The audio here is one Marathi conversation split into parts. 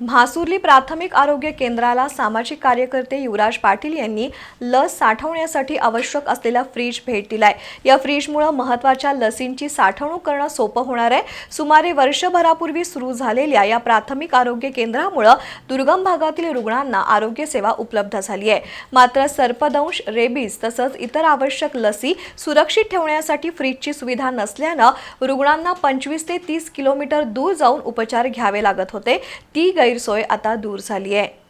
म्हासुर्ली प्राथमिक आरोग्य केंद्राला सामाजिक कार्यकर्ते युवराज पाटील यांनी लस साठवण्यासाठी आवश्यक असलेला फ्रीज भेट दिलाय। या फ्रीजमुळे महत्त्वाच्या लसींची साठवणूक करणं सोपं होणार आहे। सुमारे वर्षभरापूर्वी सुरू झालेल्या या प्राथमिक आरोग्य केंद्रामुळे दुर्गम भागातील रुग्णांना आरोग्य सेवा उपलब्ध झाली आहे। मात्र सर्पदंश, रेबीज तसंच इतर आवश्यक लसी सुरक्षित ठेवण्यासाठी फ्रीजची सुविधा नसल्यानं रुग्णांना 25 ते 30 किलोमीटर दूर जाऊन उपचार घ्यावे लागत होते। ती गैरसोय आता दूर झाली आहे।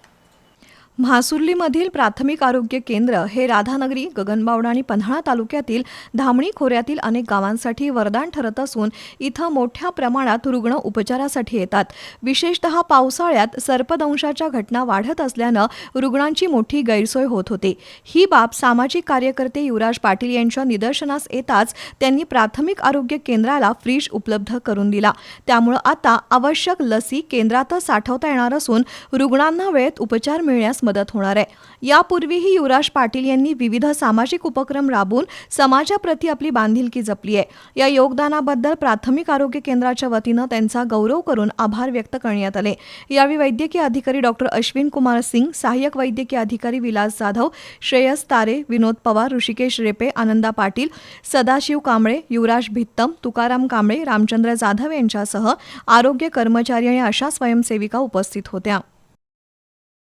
म्हासुर्लीमधील प्राथमिक आरोग्य केंद्र हे राधानगरी, गगनबावडा आणि पन्हाळा तालुक्यातील धामणी खोऱ्यातील अनेक गावांसाठी वरदान ठरत असून इथं मोठ्या प्रमाणात रुग्ण उपचारासाठी येतात। विशेषतः पावसाळ्यात सर्पदंशाच्या घटना वाढत असल्यानं रुग्णांची मोठी गैरसोय होत होती। ही बाब सामाजिक कार्यकर्ते युवराज पाटील यांच्या निदर्शनास येताच त्यांनी प्राथमिक आरोग्य केंद्राला फ्रीज उपलब्ध करून दिला। त्यामुळे आता आवश्यक लसी केंद्रातच साठवता येणार असून रुग्णांना वेळेत उपचार मिळण्यास मदत होणार आहे। यापूर्वीही युवराज पाटील यांनी विविध सामाजिक उपक्रम राबवून समाजाप्रती आपली बांधिलकी जपली आहे। या योगदानाबद्दल प्राथमिक आरोग्य केंद्राच्या वतीनं त्यांचा गौरव करून आभार व्यक्त करण्यात आले। यावेळी वैद्यकीय अधिकारी डॉक्टर अश्विन कुमार सिंग, सहाय्यक वैद्यकीय अधिकारी विलास जाधव, श्रेयस तारे, विनोद पवार, ऋषिकेश रेपे, आनंदा पाटील, सदाशिव कांबळे, युवराज भित्तम, तुकाराम कांबळे, रामचंद्र जाधव यांच्यासह आरोग्य कर्मचारी आणि आशा स्वयंसेविका उपस्थित होत्या।